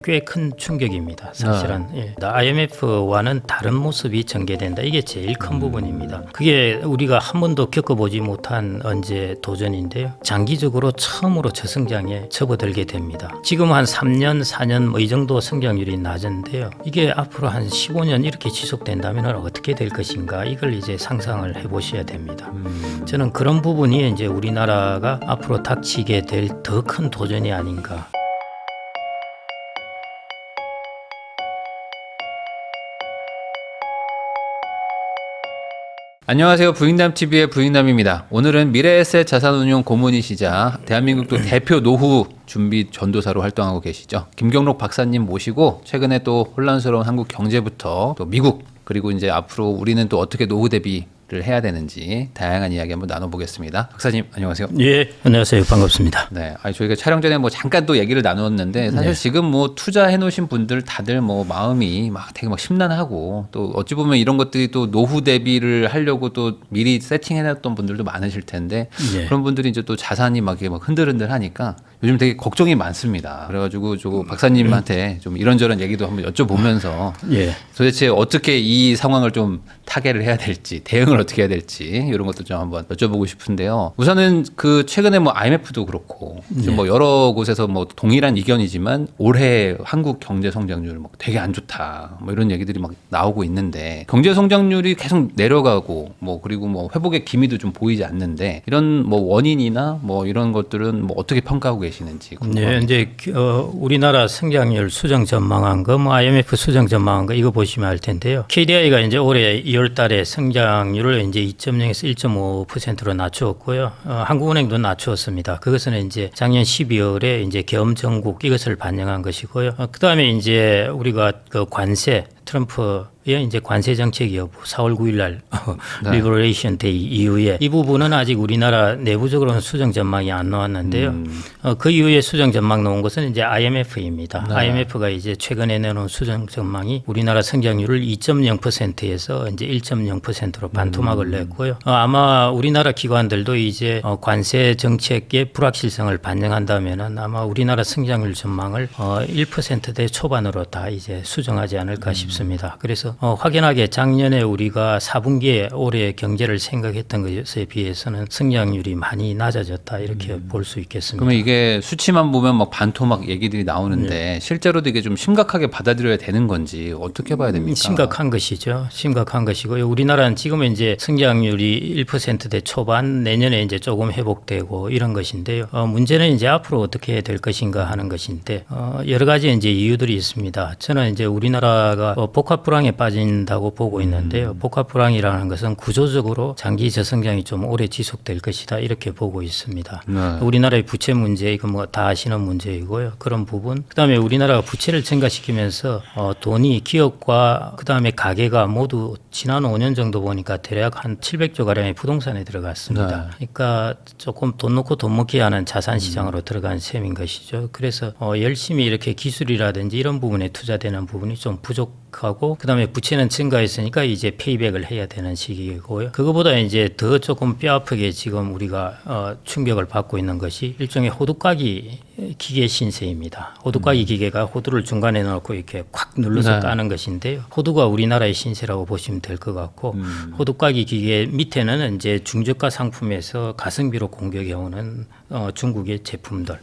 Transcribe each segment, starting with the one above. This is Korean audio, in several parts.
꽤 큰 충격입니다. 사실은 IMF와는 다른 모습이 전개된다. 이게 제일 큰 부분입니다. 그게 우리가 한 번도 겪어보지 못한 언제 도전인데요. 장기적으로 처음으로 저성장에 접어들게 됩니다. 지금 한 3년, 4년 뭐 이 정도 성장률이 낮은데요. 이게 앞으로 한 15년 이렇게 지속된다면 어떻게 될 것인가 이걸 이제 상상을 해보셔야 됩니다. 저는 그런 부분이 이제 우리나라가 앞으로 닥치게 될 더 큰 도전이 아닌가. 안녕하세요. 부익남TV의 부익남입니다. 오늘은 미래에셋 자산운용 고문이시자 대한민국도 대표 노후 준비 전도사로 활동하고 계시죠. 김경록 박사님 모시고 최근에 또 혼란스러운 한국 경제부터 또 미국 그리고 이제 앞으로 우리는 또 어떻게 노후 대비를 해야 되는지 다양한 이야기 한번 나눠보겠습니다. 박사님 안녕하세요. 예, 안녕하세요. 반갑습니다. 네, 저희가 촬영 전에 뭐 잠깐 또 얘기를 나누었는데 사실 지금 뭐 투자해 놓으신 분들 다들 뭐 마음이 막 되게 막 심란하고 또 어찌 보면 이런 것들이 또 노후 대비를 하려고 또 미리 세팅해 놨던 분들도 많으실 텐데 그런 분들이 이제 또 자산이 막 이렇게 막 흔들흔들 하니까 요즘 되게 걱정이 많습니다. 그래가지고 저 박사님한테 좀 이런저런 얘기도 한번 여쭤보면서 도대체 어떻게 이 상황을 좀 타개를 해야 될지 대응을 어떻게 해야 될지 이런 것도 좀 한번 여쭤보고 싶은데요. 우선은 그 최근에 뭐 IMF도 그렇고 지금 뭐 여러 곳에서 뭐 동일한 의견이지만 올해 한국 경제 성장률 뭐 되게 안 좋다 뭐 이런 얘기들이 막 나오고 있는데 경제 성장률이 계속 내려가고 뭐 그리고 뭐 회복의 기미도 좀 보이지 않는데 이런 뭐 원인이나 뭐 이런 것들은 뭐 어떻게 평가하고 계시는지 궁금합니다. 네, 이제 우리나라 성장률 수정 전망한 거, 뭐 IMF 수정 전망한 거 이거 보시면 알 텐데요. KDI가 이제 올해 2월달에 성장률을 이제 2.0에서 1.5%로 낮추었고요. 한국은행도 낮추었습니다. 그것은 이제 작년 12월에 이제 계엄 정국 이것을 반영한 것이고요. 그다음에 이제 우리가 그 관세 트럼프의 이제 관세 정책 여부 4월 9일 날 리버레이션 데이 이후에 이 부분은 아직 우리나라 내부적으로는 수정 전망이 안 나왔는데요. 그 이후에 수정 전망 나온 것은 이제 IMF입니다. IMF가 이제 최근에 내놓은 수정 전망이 우리나라 성장률을 2.0%에서 이제 1.0%로 반토막을 냈고요. 아마 우리나라 기관들도 이제 관세 정책의 불확실성을 반영한다면은 아마 우리나라 성장률 전망을 1%대 초반으로 다 이제 수정하지 않을까 싶습니다. 그래서 확연하게 작년에 우리가 4분기에 올해 경제를 생각했던 것에 비해서는 성장률이 많이 낮아졌다 이렇게 볼 수 있겠습니다. 그러면 이게 수치만 보면 막 반토막 얘기들이 나오는데 실제로도 이게 좀 심각하게 받아들여야 되는 건지 어떻게 봐야 됩니까? 심각한 것이죠. 심각한 것이고요. 우리나라는 지금 이제 성장률이 1%대 초반 내년에 이제 조금 회복되고 이런 것인데요. 문제는 이제 앞으로 어떻게 될 것인가 하는 것인데 여러 가지 이제 이유들이 있습니다. 저는 이제 우리나라가 복합 불황에 빠진다고 보고 있는데요. 복합 불황이라는 것은 구조적으로 장기 저성장이 좀 오래 지속될 것이다 이렇게 보고 있습니다. 우리나라의 부채 문제 이거 뭐 다 아시는 문제이고요. 그런 부분. 그다음에 우리나라가 부채를 증가시키면서 돈이 기업과 그다음에 가계가 모두 지난 5년 정도 보니까 대략 한 700조 가량의 부동산에 들어갔습니다. 그러니까 조금 돈 놓고 돈 먹기 하는 자산 시장으로 들어간 셈인 것이죠. 그래서 열심히 이렇게 기술이라든지 이런 부분에 투자되는 부분이 좀 부족하고 그다음에 부채는 증가했으니까 이제 페이백을 해야 되는 시기이고요. 그거보다 이제 더 조금 뼈아프게 지금 우리가 충격을 받고 있는 것이 일종의 호두까기 기계 신세입니다. 호두까기 기계가 호두를 중간에 넣고 이렇게 콱 눌러서 까는 것인데요. 호두가 우리나라의 신세라고 보시면 될 것 같고 호두까기 기계 밑에는 이제 중저가 상품에서 가성비로 공격해 오는 중국의 제품들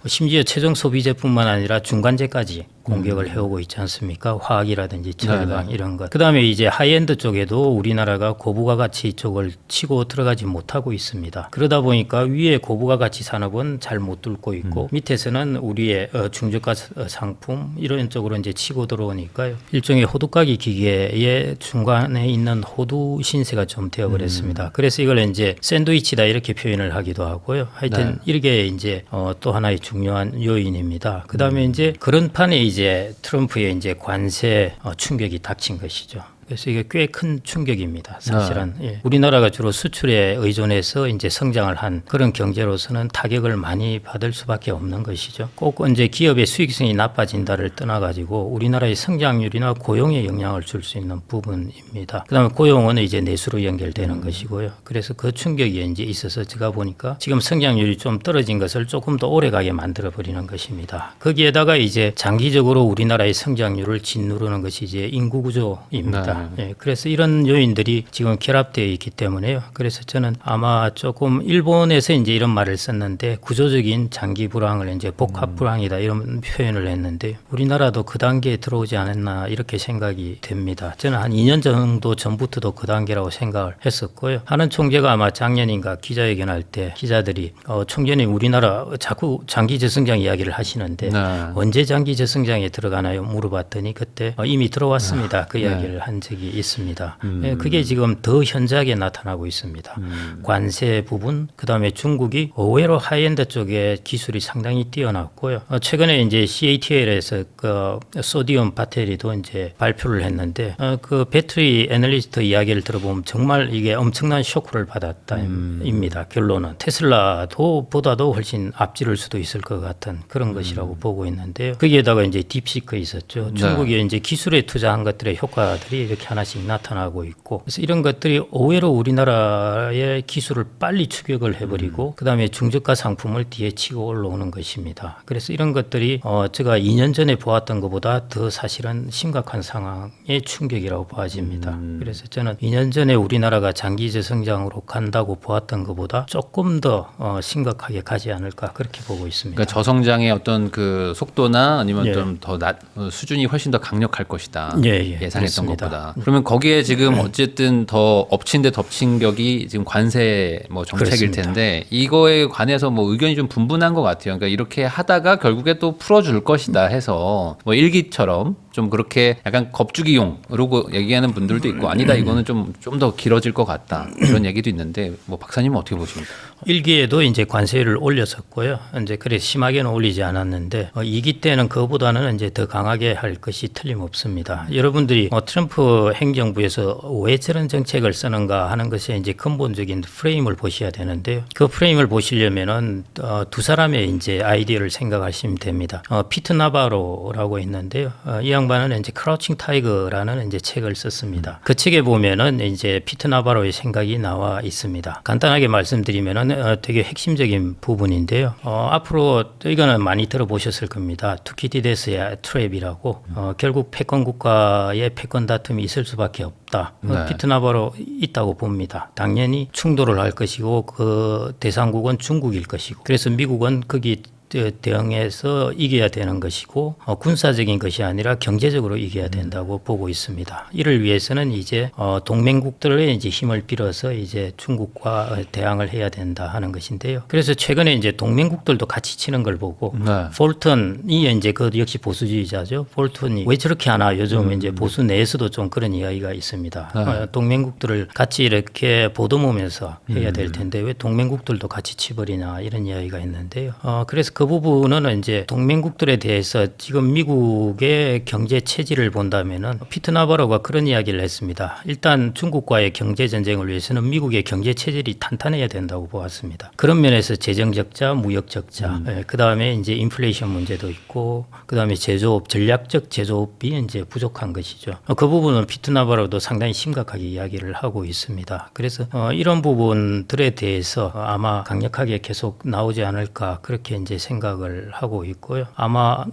심지어 최종 소비재뿐만 아니라 중간재까지 공격을 해오고 있지 않습니까? 화학이라든지 철강 이런 것. 그다음에 이제 하이엔드 쪽에도 우리나라가 고부가 가치 쪽을 치고 들어가지 못하고 있습니다. 그러다 보니까 위에 고부가 가치 산업은 잘 못 뚫고 있고 밑에서는 우리의 중저가 상품 이런 쪽으로 이제 치고 들어오니까요. 일종의 호두까기 기계의 중간에 있는 호두 신세가 좀 되어버렸습니다. 그래서 이걸 이제 샌드위치다 이렇게 표현을 하기도 하고요. 하여튼 이게 이제 또 하나의 중요한 요인입니다. 그다음에 이제 그런 판에 이제 트럼프의 이제 관세 충격이 닥친 것이죠. 그래서 이게 꽤 큰 충격입니다. 사실은 예. 우리나라가 주로 수출에 의존해서 이제 성장을 한 그런 경제로서는 타격을 많이 받을 수밖에 없는 것이죠. 꼭 이제 기업의 수익성이 나빠진다를 떠나가지고 우리나라의 성장률이나 고용에 영향을 줄 수 있는 부분입니다. 그다음에 고용은 이제 내수로 연결되는 것이고요. 그래서 그 충격이 이제 있어서 제가 보니까 지금 성장률이 좀 떨어진 것을 조금 더 오래가게 만들어 버리는 것입니다. 거기에다가 이제 장기적으로 우리나라의 성장률을 짓누르는 것이 이제 인구 구조입니다. 예, 그래서 이런 요인들이 지금 결합되어 있기 때문에요. 그래서 저는 아마 조금 일본에서 이제 이런 말을 썼는데 구조적인 장기 불황을 이제 복합 불황이다 이런 표현을 했는데 우리나라도 그 단계에 들어오지 않았나 이렇게 생각이 됩니다. 저는 한 2년 정도 전부터도 그 단계라고 생각을 했었고요. 하는 총재가 아마 작년인가 기자회견할 때 기자들이 총재님 우리나라 자꾸 장기 저성장 이야기를 하시는데 언제 장기 저성장에 들어가나요? 물어봤더니 그때 이미 들어왔습니다. 그 이야기를 한 적이 있습니다. 예, 그게 지금 더 현저하게 나타나고 있습니다. 관세 부분, 그다음에 중국이 의외로 하이엔드 쪽에 기술이 상당히 뛰어났고요. 최근에 이제 CATL에서 그 소디움 배터리도 이제 발표를 했는데 그 배터리 애널리스트 이야기를 들어보면 정말 이게 엄청난 쇼크를 받았다입니다. 결론은 테슬라도 보다도 훨씬 앞지를 수도 있을 것 같은 그런 것이라고 보고 있는데요. 거기에다가 이제 딥시크 있었죠. 중국이 이제 기술에 투자한 것들의 효과들이 이렇게 하나씩 나타나고 있고 그래서 이런 것들이 의외로 우리나라의 기술을 빨리 추격을 해버리고 그다음에 중저가 상품을 뒤에 치고 올라오는 것입니다. 그래서 이런 것들이 제가 2년 전에 보았던 것보다 더 사실은 심각한 상황의 충격이라고 보아집니다. 그래서 저는 2년 전에 우리나라가 장기 저성장으로 간다고 보았던 것보다 조금 더 심각하게 가지 않을까 그렇게 보고 있습니다. 그러니까 저성장의 어떤 그 속도나 아니면 좀 더 수준이 훨씬 더 강력할 것이다. 예상했던 그렇습니다. 것보다. 그러면 거기에 지금 어쨌든 더 엎친 데 덮친 격이 지금 관세 뭐 정책일 그렇습니다. 텐데 이거에 관해서 뭐 의견이 좀 분분한 것 같아요. 그러니까 이렇게 하다가 결국에 또 풀어줄 것이다 해서 뭐 일기처럼 좀 그렇게 약간 겁주기용으로 얘기하는 분들도 있고 아니다 이거는 좀 더 길어질 것 같다 이런 얘기도 있는데 뭐 박사님은 어떻게 보십니까? 일기에도 이제 관세를 올렸었고요. 이제 그래 심하게는 올리지 않았는데 2기 때는 그보다는 이제 더 강하게 할 것이 틀림없습니다. 여러분들이 트럼프 행정부에서 왜 저런 정책을 쓰는가 하는 것에 이제 근본적인 프레임을 보셔야 되는데요. 그 프레임을 보시려면은 두 사람의 이제 아이디어를 생각하시면 됩니다. 피트 나바로라고 있는데요. 이 양반은 이제 크라우칭 타이거라는 이제 책을 썼습니다. 그 책에 보면은 이제 피트 나바로의 생각이 나와 있습니다. 간단하게 말씀드리면은 되게 핵심적인 부분인데요. 앞으로 이거는 많이 들어보셨을 겁니다. 투키디데스의 트랩이라고 결국 패권 국가의 패권 다툼이 있을 수밖에 없다. 피트 나바로 있다고 봅니다. 당연히 충돌을 할 것이고 그 대상국은 중국일 것이고 그래서 미국은 거기 대응해서 이겨야 되는 것이고 군사적인 것이 아니라 경제적으로 이겨야 된다고 보고 있습니다. 이를 위해서는 이제 동맹국들의 이제 힘을 빌어서 이제 중국과 대항을 해야 된다 하는 것인데요. 그래서 최근에 이제 동맹국들도 같이 치는 걸 보고 폴턴이 이제 그 역시 보수주의자죠. 폴턴이 왜 저렇게 하나 요즘 이제 보수 내에서도 좀 그런 이야기가 있습니다. 동맹국들을 같이 이렇게 보듬으면서 해야 될 텐데 왜 동맹국들도 같이 치버리냐 이런 이야기가 있는데요. 그래서 그 부분은 이제 동맹국들에 대해서 지금 미국의 경제 체질을 본다면은 피트 나바로가 그런 이야기를 했습니다. 일단 중국과의 경제 전쟁을 위해서는 미국의 경제 체질이 탄탄해야 된다고 보았습니다. 그런 면에서 재정 적자, 무역 적자, 그 다음에 이제 인플레이션 문제도 있고, 그 다음에 제조업, 전략적 제조업이 이제 부족한 것이죠. 그 부분은 피트 나바로도 상당히 심각하게 이야기를 하고 있습니다. 그래서 이런 부분들에 대해서 아마 강력하게 계속 나오지 않을까 그렇게 이제 생각을 하고 있고요. 아마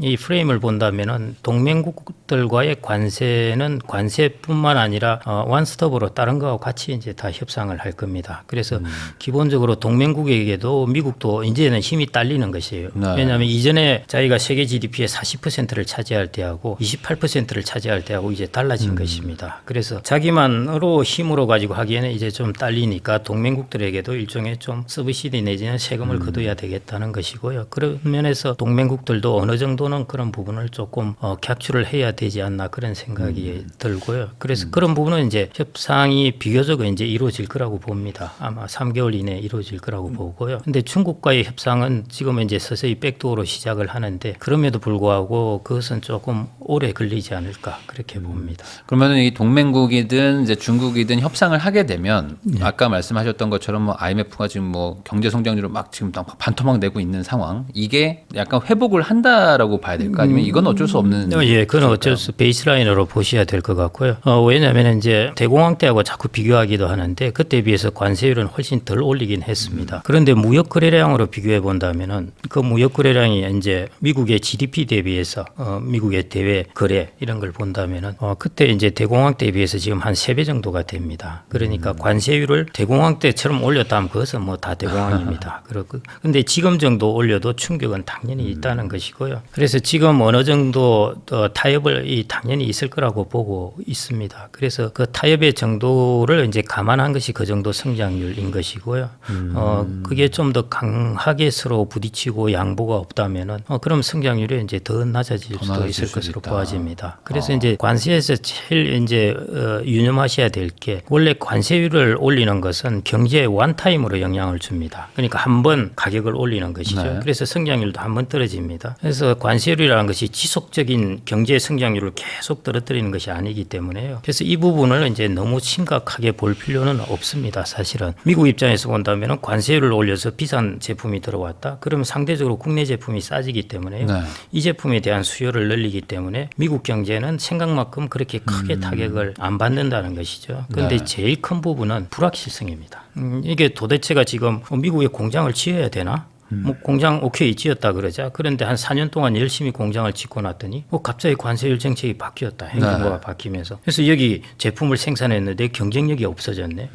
이 프레임을 본다면은 동맹국들과의 관세는 관세뿐만 아니라 원스톱으로 다른 거하고 같이 이제 다 협상을 할 겁니다. 그래서 기본적으로 동맹국에게도 미국도 이제는 힘이 딸리는 것이에요. 왜냐하면 이전에 자기가 세계 GDP의 40%를 차지할 때하고 28%를 차지할 때하고 이제 달라진 것입니다. 그래서 자기만으로 힘으로 가지고 하기에는 이제 좀 딸리니까 동맹국들에게도 일종의 좀 서브시디 내지는 세금을 거둬야 되겠다는 것이고요. 그런 면에서 동맹국들도 어느 정도는 그런 부분을 조금 객출을 해야 되지 않나 그런 생각이 들고요. 그래서 그런 부분은 이제 협상이 비교적 이제 이루어질 거라고 봅니다. 아마 3개월 이내에 이루어질 거라고 보고요. 근데 중국과의 협상은 지금 이제 서서히 백도어로 시작을 하는데 그럼에도 불구하고 그것은 조금 오래 걸리지 않을까 그렇게 봅니다. 그러면은 이 동맹국이든 이제 중국이든 협상을 하게 되면 아까 말씀하셨던 것처럼 뭐 IMF가 지금 뭐 경제 성장률을 막 지금 반토막 내고 있는 상황 이게 약간 회복을 한다라고 봐야 될까 아니면 이건 어쩔 수 없는 예, 그건 어쩔 수 베이스라인으로 보셔야 될 것 같고요. 왜냐하면 이제 대공황 때하고 자꾸 비교하기도 하는데 그때에 비해서 관세율은 훨씬 덜 올리긴 했습니다. 그런데 무역 거래량으로 비교해 본다면은 그 무역 거래량이 이제 미국의 GDP 대비해서 미국의 대외 거래 이런 걸 본다면은 그때 이제 대공황 때에 비해서 지금 한 3배 정도가 됩니다. 그러니까 관세율을 대공황 때처럼 올렸다면 그것은 뭐 다 대공황입니다. 그렇고 근데 지금 정도 올려도 충격은 당연히 있다는 것이고요. 그래서 지금 어느 정도 타협을 당연히 있을 거라고 보고 있습니다. 그래서 그 타협의 정도를 이제 감안한 것이 그 정도 성장률인 것이고요. 그게 좀 더 강하게 서로 부딪히고 양보가 없다면은 그럼 성장률이 이제 더 낮아질 수도 있을 것으로 보아집니다. 그래서 이제 관세에서 제일 이제 유념하셔야 될 게 원래 관세율을 올리는 것은 경제에 원타임으로 영향을 줍니다. 그러니까 한 번 가격을 올리는 것이죠. 네. 그래서 성장률도 한 번 떨어집니다. 그래서 관세율이라는 것이 지속적인 경제 성장률을 계속 떨어뜨리는 것이 아니기 때문에요. 그래서 이 부분을 이제 너무 심각하게 볼 필요는 없습니다. 사실은 미국 입장에서 본다면 관세율을 올려서 비싼 제품이 들어왔다. 그러면 상대적으로 국내 제품이 싸지기 때문에요. 네. 이 제품에 대한 수요를 늘리기 때문에 미국 경제는 생각만큼 그렇게 크게 타격을 안 받는다는 것이죠. 그런데 네. 제일 큰 부분은 불확실성입니다. 이게 도대체가 지금 미국에 공장을 지어야 되나? 뭐 공장 오케이 지었다 그러자. 그런데 한 4년 동안 열심히 공장을 짓고 났더니 갑자기 관세율 정책이 바뀌었다. 행정부가 바뀌면서. 그래서 여기 제품을 생산했는데 경쟁력이 없어졌네.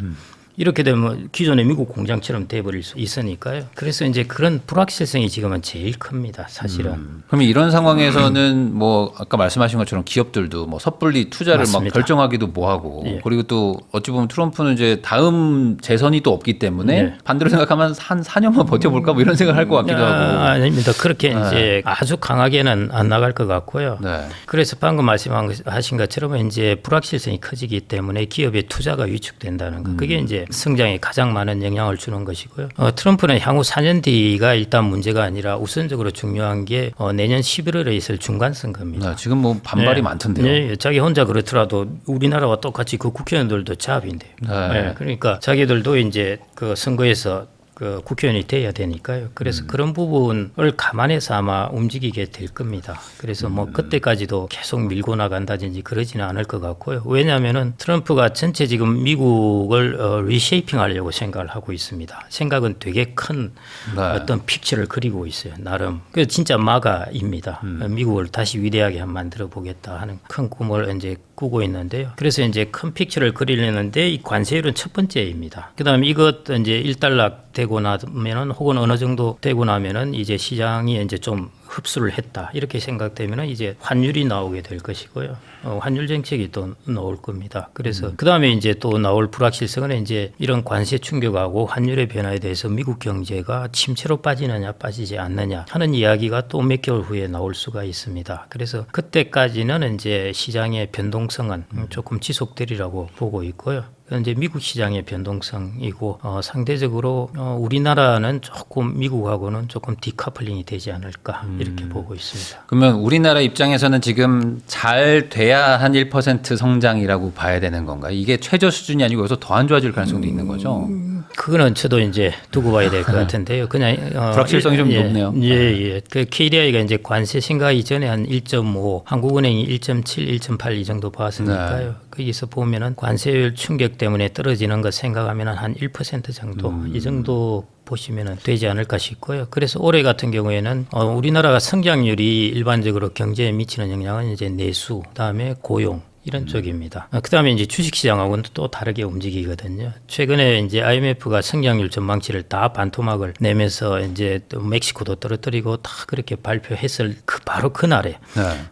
이렇게 되면 기존의 미국 공장처럼 돼버릴 수 있으니까요. 그래서 이제 그런 불확실성이 지금은 제일 큽니다. 사실은. 그러면 이런 상황에서는 뭐 아까 말씀하신 것처럼 기업들도 뭐 섣불리 투자를 맞습니다. 막 결정하기도 뭐하고 예. 그리고 또 어찌 보면 트럼프는 이제 다음 재선이 또 없기 때문에 예. 반대로 생각하면 한 4년만 버텨볼까 뭐 이런 생각을 할 것 같기도 하고. 아닙니다. 그렇게 이제 아주 강하게는 안 나갈 것 같고요. 네. 그래서 방금 말씀하신 것처럼 이제 불확실성이 커지기 때문에 기업의 투자가 위축된다는 거. 그게 이제 성장에 가장 많은 영향을 주는 것이고요. 트럼프는 향후 4년 뒤가 일단 문제가 아니라 우선적으로 중요한 게 내년 11월에 있을 중간 선거입니다. 네, 지금 뭐 반발이 많던데요. 네, 자기 혼자 그렇더라도 우리나라와 똑같이 그 국회의원들도 자합인데요. 네. 그러니까 자기들도 이제 그 선거에서 그 국회의원이 돼야 되니까요. 그래서 그런 부분을 감안해서 아마 움직이게 될 겁니다. 그래서 뭐 그때까지도 계속 밀고 나간다든지 그러지는 않을 것 같고요. 왜냐하면은 트럼프가 전체 지금 미국을 리쉐이핑하려고 생각을 하고 있습니다. 생각은 되게 큰 네. 어떤 픽처를 그리고 있어요. 나름. 그 진짜 마가입니다. 미국을 다시 위대하게 한번 만들어 보겠다 하는 큰 꿈을 이제 꾸고 있는데요. 그래서 이제 큰 픽처를 그리려는데 이 관세율은 첫 번째입니다. 그다음에 이것 이제 일단락 되고 나면은 혹은 어느 정도 되고 나면은 이제 시장이 이제 좀 흡수를 했다 이렇게 생각되면은 이제 환율이 나오게 될 것이고요. 환율 정책이 또 나올 겁니다. 그래서 그 다음에 이제 또 나올 불확실성은 이제 이런 관세 충격하고 환율의 변화에 대해서 미국 경제가 침체로 빠지느냐 빠지지 않느냐 하는 이야기가 또 몇 개월 후에 나올 수가 있습니다. 그래서 그때까지는 이제 시장의 변동성은 조금 지속되리라고 보고 있고요. 이제 미국 시장의 변동성이고 상대적으로 우리나라는 조금 미국하고는 조금 디커플링이 되지 않을까 이렇게 보고 있습니다. 그러면 우리나라 입장에서는 지금 잘 돼야 한 1% 성장이라고 봐야 되는 건가요? 이게 최저 수준이 아니고 여기서 더 안 좋아질 가능성도 있는 거죠? 그거는 저도 이제 두고 봐야 될 것 같은데요. 그냥 불확실성이 좀 높네요. 예. 그 KDI가 이제 관세 신가 이전에 한 1.5, 한국은행이 1.7, 1.8 이 정도 봤으니까요. 네. 거기서 보면은 관세율 충격 때문에 떨어지는 것 생각하면은 한 1% 정도 이 정도 보시면 되지 않을까 싶고요. 그래서 올해 같은 경우에는 우리나라가 성장률이 일반적으로 경제에 미치는 영향은 이제 내수, 그다음에 고용 이런 쪽입니다. 그다음에 이제 주식시장하고는 또 다르게 움직이거든요. 최근에 이제 IMF가 성장률 전망치를 다 반토막을 내면서 이제 또 멕시코도 떨어뜨리고 다 그렇게 발표했을 바로 그날에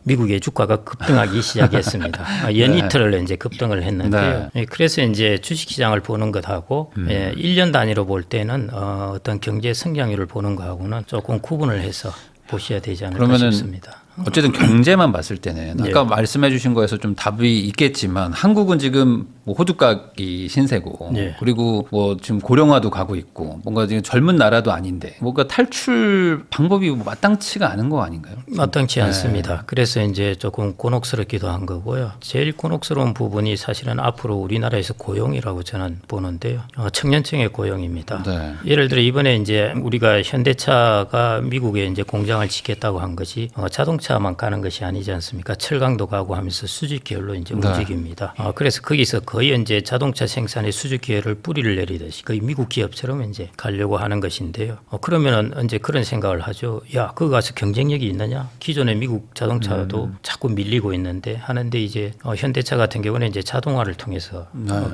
미국의 주가가 급등하기 시작했습니다. 연이틀을 이제 급등을 했는데요. 그래서 이제 주식시장을 보는 것하고 1년 단위로 볼 때는 어떤 경제 성장률을 보는 것하고는 조금 구분을 해서 보셔야 되지 않을까 싶습니다. 어쨌든 경제만 봤을 때는 아까 예. 말씀해주신 거에서 좀 답이 있겠지만 한국은 지금 뭐 호두까기 신세고 예. 그리고 뭐 지금 고령화도 가고 있고 뭔가 지금 젊은 나라도 아닌데 뭔가 탈출 방법이 뭐 마땅치가 않은 거 아닌가요? 마땅치 않습니다. 그래서 이제 조금 곤혹스럽기도 한 거고요. 제일 곤혹스러운 부분이 사실은 앞으로 우리나라에서 고용이라고 저는 보는데요. 청년층의 고용입니다. 네. 예를 들어 이번에 이제 우리가 현대차가 미국에 이제 공장을 짓겠다고 한 것이 자동차만 가는 것이 아니지 않습니까? 철강도 가고 하면서 수직 계열로 이제 네. 움직입니다. 그래서 거기서 거의 이제 자동차 생산의 수직 계열을 뿌리를 내리듯이 거의 미국 기업처럼 이제 가려고 하는 것인데요. 그러면은 이제 그런 생각을 하죠. 야, 거기 가서 경쟁력이 있느냐? 기존의 미국 자동차도 자꾸 밀리고 있는데 하는데 이제 현대차 같은 경우는 이제 자동화를 통해서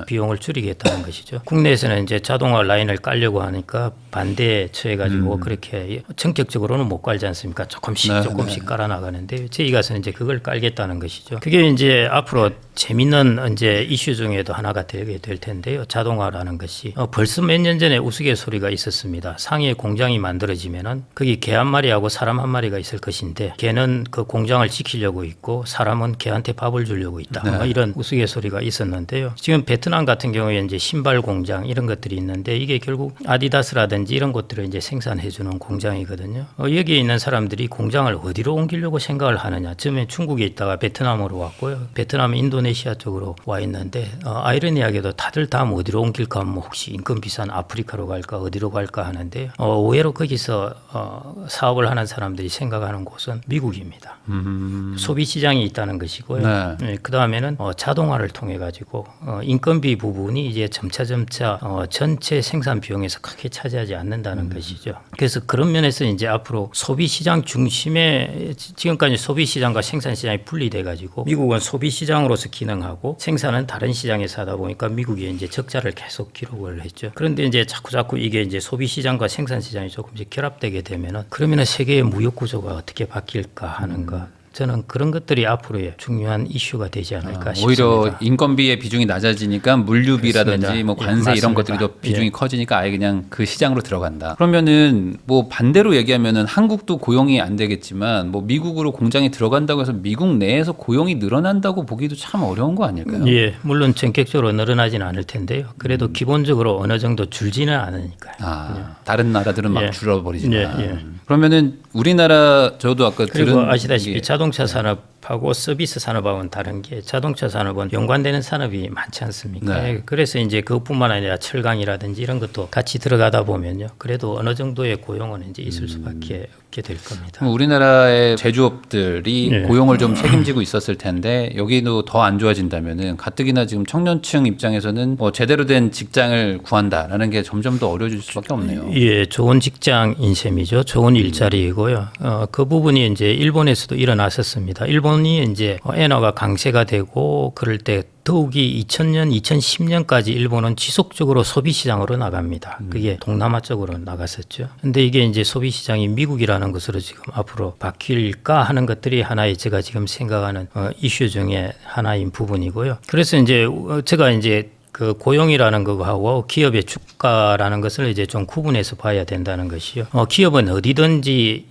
비용을 줄이겠다는 것이죠. 국내에서는 이제 자동화 라인을 깔려고 하니까 반대에 처해가지고 그렇게 전격적으로는 못 깔지 않습니까? 조금씩 깔아 나가는데 저희가서는 이제 그걸 깔겠다는 것이죠. 그게 이제 앞으로 재밌는 이제 이슈 중에도 하나가 되게 될 텐데요. 자동화라는 것이 벌써 몇 년 전에 우스갯소리가 있었습니다. 상해에 공장이 만들어지면은 거기 개 한 마리하고 사람 한 마리가 있을 것인데 개는 그 공장을 지키려고 있고 사람은 개한테 밥을 주려고 있다. 뭐 이런 우스갯소리가 있었는데요. 지금 베트남 같은 경우에 이제 신발 공장 이런 것들이 있는데 이게 결국 아디다스라든지 이런 것들을 이제 생산해 주는 공장이거든요. 여기에 있는 사람들이 공장을 어디로 옮기려고 생각을 하느냐. 처음에 중국에 있다가 베트남으로 왔고요. 베트남 인도네시아 쪽으로 와 있는데 아이러니하게도 다들 다 어디로 옮길까 하면 혹시 인건 비싼 아프리카로 갈까 어디로 갈까 하는데 의외로 거기서 사업을 하는 사람들이 생각하는 곳은 미국입니다. 소비 시장이 있다는 것이고요. 네. 그 다음에는 자동화를 통해 가지고 인건비 부분이 이제 점차 전체 생산 비용에서 크게 차지하지 않는다는 것이죠. 그래서 그런 면에서 이제 앞으로 소비 시장 중심에 지금까지 소비 시장과 생산 시장이 분리돼 가지고 미국은 소비 시장으로서 기능하고 생산은 다른 시장에서 하다 보니까 미국이 이제 적자를 계속 기록을 했죠. 그런데 이제 자꾸 이게 이제 소비 시장과 생산 시장이 조금씩 결합되게 되면은 그러면은 세계의 무역 구조가 어떻게 바뀔까 하는 것. 저는 그런 것들이 앞으로의 중요한 이슈가 되지 않을까 싶습니다. 오히려 인건비의 비중이 낮아지니까 물류비라든지 그렇습니다. 뭐 관세 이런 맞습니다. 것들이 더 비중이 예. 커지니까 아예 그냥 그 시장으로 들어간다. 그러면은 뭐 반대로 얘기하면은 한국도 고용이 안 되겠지만 뭐 미국으로 공장이 들어간다고 해서 미국 내에서 고용이 늘어난다고 보기도 참 어려운 거 아닐까요? 예, 물론 전격적으로 늘어나지는 않을 텐데요. 그래도 기본적으로 어느 정도 줄지는 않으니까요. 다른 나라들은 막 예. 줄어버리지만. 예. 그러면은 우리나라 저도 아까 그리고 들은 아시다시피 얘기- 자동차 산업하고 서비스 산업하고는 다른 게 자동차 산업은 연관되는 산업이 많지 않습니까? 네. 그래서 이제 그것뿐만 아니라 철강이라든지 이런 것도 같이 들어가다 보면요. 그래도 어느 정도의 고용은 이제 있을 수밖에 없게 될 겁니다. 그럼 우리나라의 제조업들이 예. 고용을 좀 책임지고 있었을 텐데 여기도 더 안 좋아진다면은 가뜩이나 지금 청년층 입장에서는 뭐 제대로 된 직장을 구한다라는 게 점점 더 어려워질 수밖에 없네요. 예, 좋은 직장인 셈이죠. 좋은 일자리이고요. 그 부분이 이제 일본에서도 일어났었습니다. 일본이 이제 엔화가 강세가 되고 그럴 때 더욱이 2000년, 2010년까지 일본은 지속적으로 소비 시장으로 나갑니다. 그게 동남아 쪽으로 나갔었죠. 근데 이게 이제 소비 시장이 미국이라는 것으로 지금 앞으로 바뀔까 하는 것들이 하나의 제가 지금 생각하는 이슈 중에 하나인 부분이고요. 그래서 이제 제가 이제 그 고용이라는 거하고 기업의 주가라는 것을 이제 좀 구분해서 봐야 된다는 것이요. 기업은 어디든지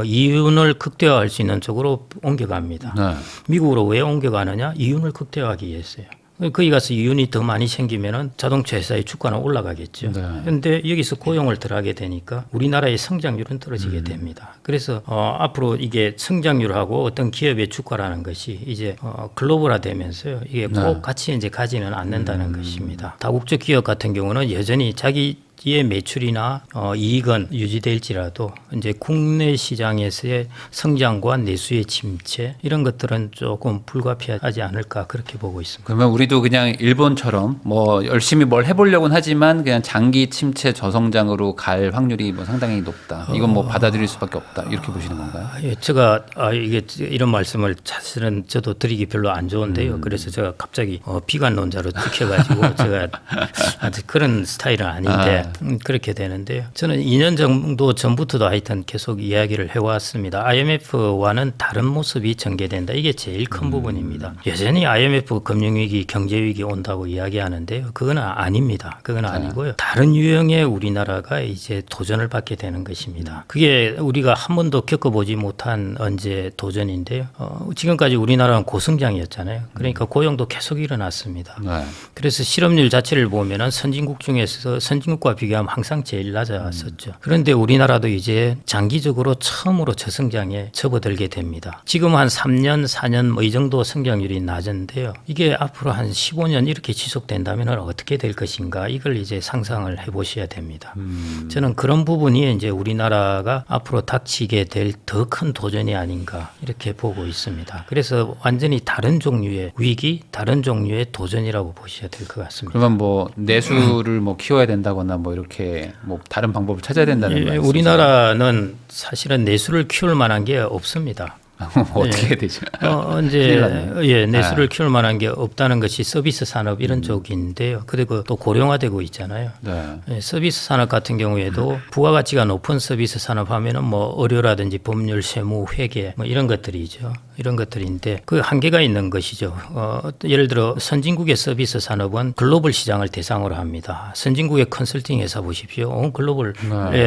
이윤을 극대화할 수 있는 쪽으로 옮겨갑니다. 네. 미국으로 왜 옮겨가느냐? 이윤을 극대화하기 위해서요. 거기 가서 이윤이 더 많이 생기면은 자동차 회사의 주가는 올라가겠죠. 그런데 여기서 고용을 덜하게 되니까 우리나라의 성장률은 떨어지게 됩니다. 그래서 앞으로 이게 성장률하고 어떤 기업의 주가라는 것이 이제 글로벌화되면서요. 이게 꼭 같이 이제 가지는 않는다는 것입니다. 다국적 기업 같은 경우는 여전히 자기의 매출이나 이익은 유지될지라도 이제 국내 시장에서의 성장과 내수의 침체 이런 것들은 조금 불가피하지 않을까 그렇게 보고 있습니다. 그러면 우리도 그냥 일본처럼 뭐 열심히 뭘 해보려고는 하지만 그냥 장기 침체 저성장으로 갈 확률이 뭐 상당히 높다. 이건 뭐 받아들일 수밖에 없다. 이렇게 보시는 건가요? 예, 제가 이게 이런 말씀을 사실은 저도 드리기 별로 안 좋은데요. 그래서 제가 갑자기 비관론자로 찍혀가지고 제가 아직 그런 스타일은 아닌데 그렇게 되는데요. 저는 2년 정도 전부터도 하여튼 계속 이야기를 해왔습니다. IMF와는 다른 모습이 전개된다. 이게 제일 큰 부분입니다. 여전히 IMF 금융위기, 경제위기 온다고 이야기하는데요. 그건 아닙니다. 그건 아니고요. 다른 유형의 우리나라가 이제 도전을 받게 되는 것입니다. 그게 우리가 한 번도 겪어보지 못한 언제 도전인데요. 지금까지 우리나라는 고성장이었잖아요. 그러니까 고용도 계속 일어났습니다. 네. 그래서 실업률 자체를 보면은 선진국 중에서 선진국과 비교하면 항상 제일 낮았었죠. 그런데 우리나라도 이제 장기적으로 처음으로 저성장에 접어들게 됩니다. 지금 한 3년, 4년 뭐 이 정도 성장률이 낮은데요. 이게 앞으로 한 15년 이렇게 지속된다면 어떻게 될 것인가 이걸 이제 상상을 해보셔야 됩니다. 저는 그런 부분이 이제 우리나라가 앞으로 닥치게 될 더 큰 도전이 아닌가 이렇게 보고 있습니다. 그래서 완전히 다른 종류의 위기, 다른 종류의 도전이라고 보셔야 될 것 같습니다. 그러면 뭐 내수를 뭐 키워야 된다거나 뭐 이렇게 뭐 다른 방법을 찾아야 된다는 말씀이세요? 우리나라는 사실은 내수를 키울 만한 게 없습니다. 어떻게 해야 되죠? 이제 내수를 키울 만한 게 없다는 것이 서비스 산업 이런 쪽인데요. 그리고 또 고령화되고 있잖아요. 네. 서비스 산업 같은 경우에도 부가가치가 높은 서비스 산업 하면은 뭐 의료라든지 법률, 세무, 회계 뭐 이런 것들이죠. 이런 것들인데 그 한계가 있는 것이죠. 예를 들어 선진국의 서비스 산업은 글로벌 시장을 대상으로 합니다. 선진국의 컨설팅 회사 보십시오. 글로벌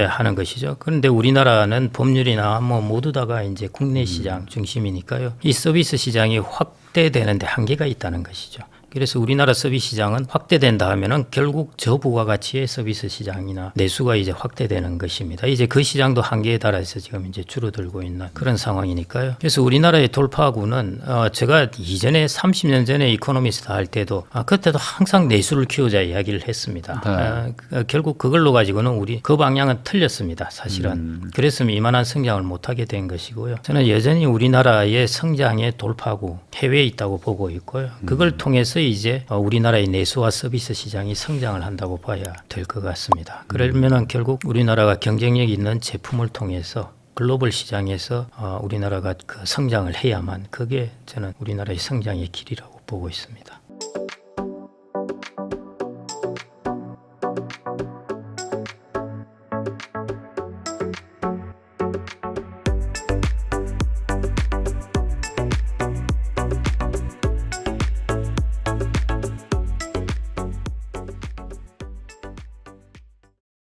하는 것이죠. 그런데 우리나라는 법률이나 뭐 모두 다가 이제 국내 시장 중심이니까요. 이 서비스 시장이 확대되는데 한계가 있다는 것이죠. 그래서 우리나라 서비스 시장은 확대된다 하면은 결국 저부가가치의 서비스 시장이나 내수가 이제 확대되는 것입니다. 이제 그 시장도 한계에 달해서 지금 이제 줄어들고 있는 그런 상황이니까요. 그래서 우리나라의 돌파구는 제가 이전에 30년 전에 이코노미스트 할 때도 그때도 항상 내수를 키우자 이야기를 했습니다. 결국 그걸로 가지고는 우리 그 방향은 틀렸습니다. 사실은. 그랬으면 이만한 성장을 못하게 된 것이고요. 저는 여전히 우리나라의 성장의 돌파구 해외에 있다고 보고 있고요. 그걸 통해서 이제 우리나라의 내수와 서비스 시장이 성장을 한다고 봐야 될 것 같습니다. 그러면은 결국 우리나라가 경쟁력 있는 제품을 통해서 글로벌 시장에서 우리나라가 그 성장을 해야만 그게 저는 우리나라의 성장의 길이라고 보고 있습니다.